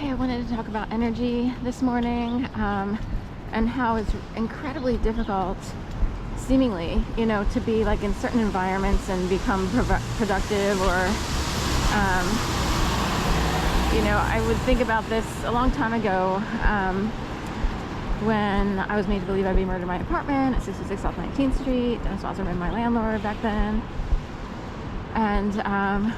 Okay, I wanted to talk about energy this morning, and how it's incredibly difficult, seemingly, to be like in certain environments and become productive or, I would think about this a long time ago, when I was made to believe I'd be murdered in my apartment at 66 South 19th Street. Dennis Wasserman, my landlord back then. And,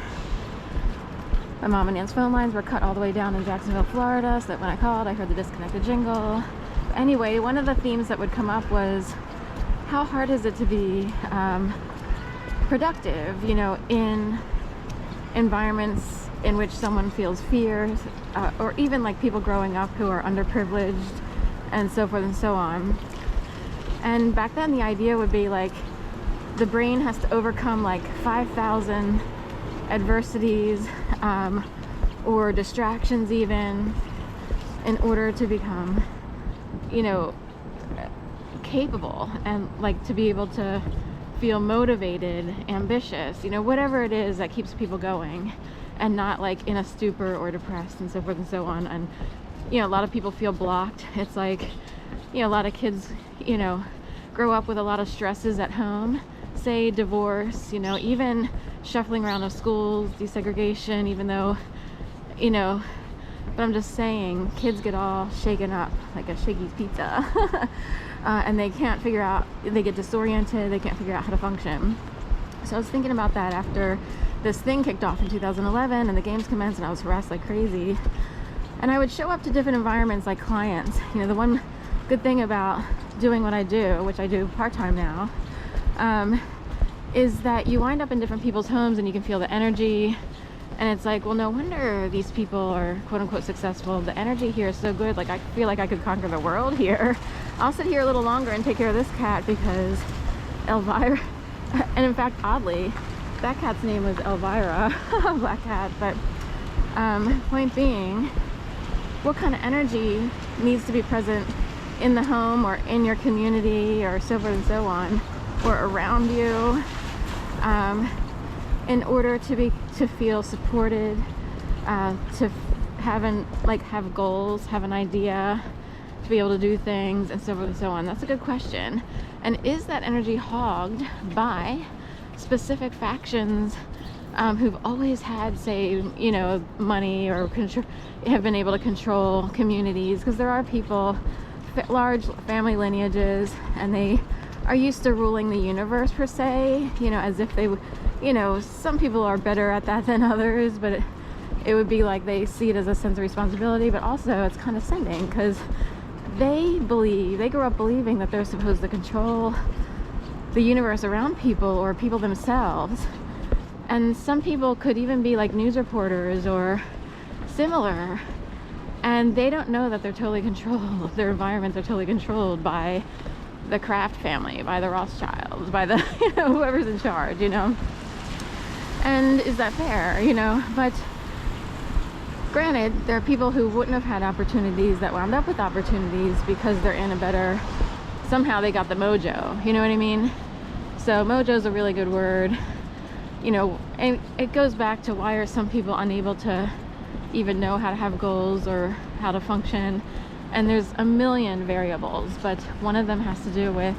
my mom and Nan's phone lines were cut all the way down in Jacksonville, Florida, so that when I called, I heard the disconnected jingle. But anyway, one of the themes that would come up was, how hard is it to be productive, in environments in which someone feels fear, or even like people growing up who are underprivileged, and so forth and so on. And back then, the idea would be like, the brain has to overcome like 5,000 adversities, or distractions even, in order to become, capable, and like to be able to feel motivated, ambitious, whatever it is that keeps people going, and not like in a stupor or depressed and so forth and so on. And a lot of people feel blocked. It's like, a lot of kids, grow up with a lot of stresses at home, say divorce, even shuffling around of schools, desegregation, even though, but I'm just saying, kids get all shaken up like a Shakey's pizza. And they can't figure out, they get disoriented, they can't figure out how to function. So I was thinking about that after this thing kicked off in 2011 and the games commenced, and I was harassed like crazy. And I would show up to different environments like clients. The one good thing about doing what I do, which I do part-time now, is that you wind up in different people's homes and you can feel the energy. And it's like, well, no wonder these people are quote-unquote successful. The energy here is so good. Like, I feel like I could conquer the world here. I'll sit here a little longer and take care of this cat because Elvira, and in fact, oddly, that cat's name was Elvira, black cat. But point being, what kind of energy needs to be present in the home or in your community or so forth and so on, or around you, in order to feel supported, to have goals, have an idea, to be able to do things, and so forth and so on. That's a good question. And is that energy hogged by specific factions who've always had, say, money, or have been able to control communities? Because there are people, large family lineages, and they are used to ruling the universe per se, as if they, some people are better at that than others, but it would be like they see it as a sense of responsibility, but also it's condescending because they grew up believing that they're supposed to control the universe around people or people themselves. And some people could even be like news reporters or similar, and they don't know that they're totally controlled. Their environments are totally controlled by the Kraft family, by the Rothschilds, by the whoever's in charge, and is that fair? But granted, there are people who wouldn't have had opportunities that wound up with opportunities because they're in a better, somehow they got the mojo, you know what I mean? So mojo is a really good word, and it goes back to, why are some people unable to even know how to have goals or how to function? And there's a million variables, but one of them has to do with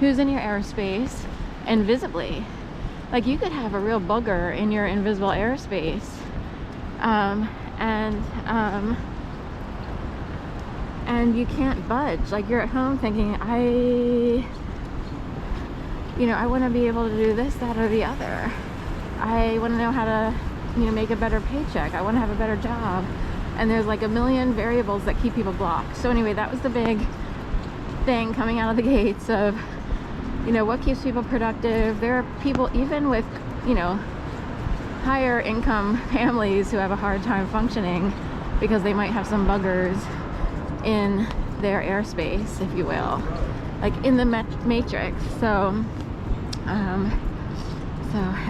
who's in your airspace invisibly. Like, you could have a real bugger in your invisible airspace, and you can't budge. Like, you're at home thinking, I want to be able to do this, that, or the other. I want to know how to, make a better paycheck. I want to have a better job. And there's like a million variables that keep people blocked. So anyway, that was the big thing coming out of the gates of, what keeps people productive. There are people even with, higher income families who have a hard time functioning because they might have some buggers in their airspace, if you will, like in the matrix. So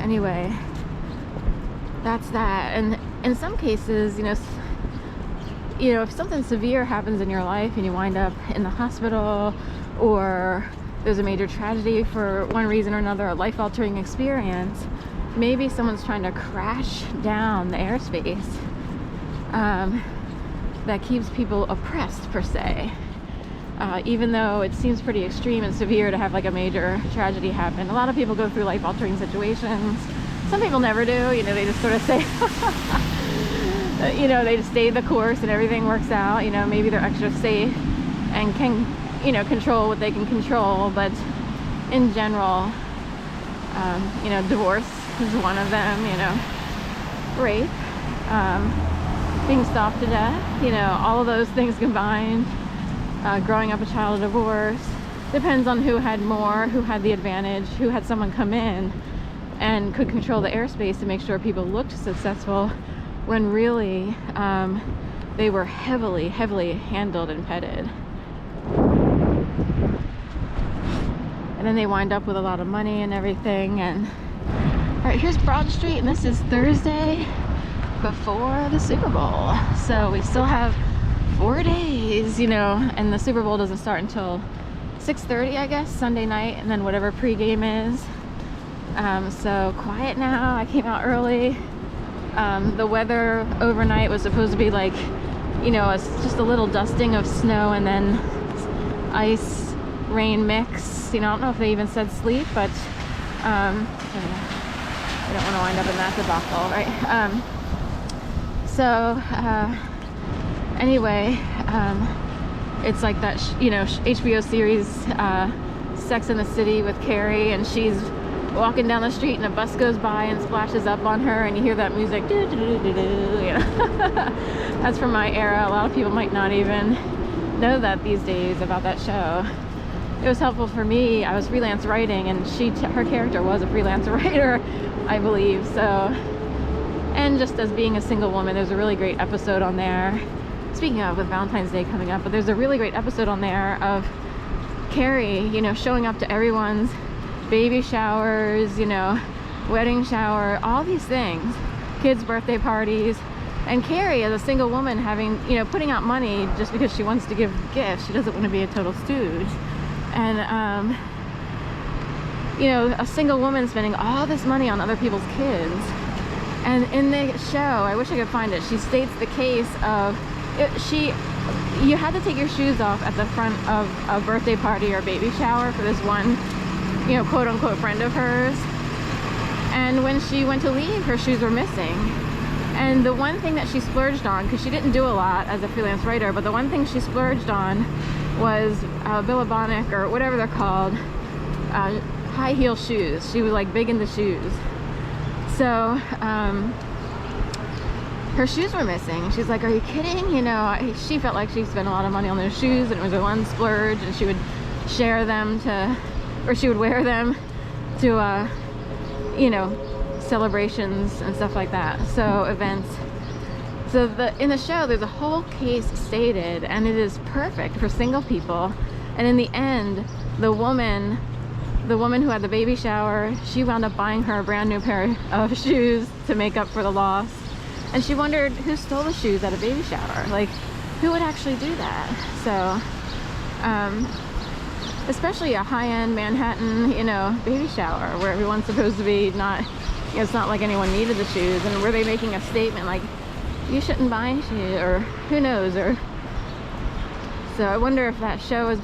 anyway, that's that. And in some cases, if something severe happens in your life and you wind up in the hospital, or there's a major tragedy for one reason or another, a life-altering experience, maybe someone's trying to crash down the airspace. that keeps people oppressed per se. Even though it seems pretty extreme and severe to have like a major tragedy happen. A lot of people go through life-altering situations. Some people never do, you know, they just sort of say, you know, they just stay the course and everything works out. You know, maybe they're extra safe and can, you know, control what they can control. But in general, you know, divorce is one of them, you know, rape, being stopped to death, you know, all of those things combined. Growing up a child of divorce, depends on who had more, who had the advantage, who had someone come in and could control the airspace to make sure people looked successful when really they were heavily handled and petted. And then they wind up with a lot of money and everything. And all right, here's Broad Street, and this is Thursday before the Super Bowl, so we still have 4 days, you know, and the Super Bowl doesn't start until 6:30, I guess, Sunday night, and then whatever pregame is. So quiet now. I came out early. The weather overnight was supposed to be like, you know, just a little dusting of snow and then ice, rain mix. You know, I don't know if they even said sleet, but I don't want to wind up in that debacle, right? Anyway, it's like that, you know, HBO series Sex and the City with Carrie, and she's walking down the street and a bus goes by and splashes up on her, and you hear that music, you know. That's from my era. A lot of people might not even know that these days about that show. It was helpful for me. I was freelance writing, and her character was a freelance writer, I believe. So, and just as being a single woman, there's a really great episode on there. Speaking of, with Valentine's Day coming up, but there's a really great episode on there of Carrie, you know, showing up to everyone's baby showers, you know, wedding shower, all these things, kids' birthday parties, and Carrie as a single woman having, you know, putting out money just because she wants to give gifts. She doesn't want to be a total stooge. And, you know, a single woman spending all this money on other people's kids. And in the show, I wish I could find it, she states the case of, you had to take your shoes off at the front of a birthday party or baby shower for this one, you know, quote unquote friend of hers. And when she went to leave, her shoes were missing. And the one thing that she splurged on, because she didn't do a lot as a freelance writer, but the one thing she splurged on was Billabonic, or whatever they're called, high heel shoes. She was like big into shoes. So, her shoes were missing. She's like, are you kidding? You know, she felt like she spent a lot of money on those shoes, and it was a one splurge, and she would share them to, or she would wear them to, you know, celebrations and stuff like that. So events. So in the show, there's a whole case stated, and it is perfect for single people. And in the end, the woman who had the baby shower, she wound up buying her a brand new pair of shoes to make up for the loss. And she wondered who stole the shoes at a baby shower. Like, who would actually do that? So, especially a high-end Manhattan, you know, baby shower where everyone's supposed to be not, you know, it's not like anyone needed the shoes. And were they making a statement like, you shouldn't buy shoes, or who knows? Or so I wonder if that show is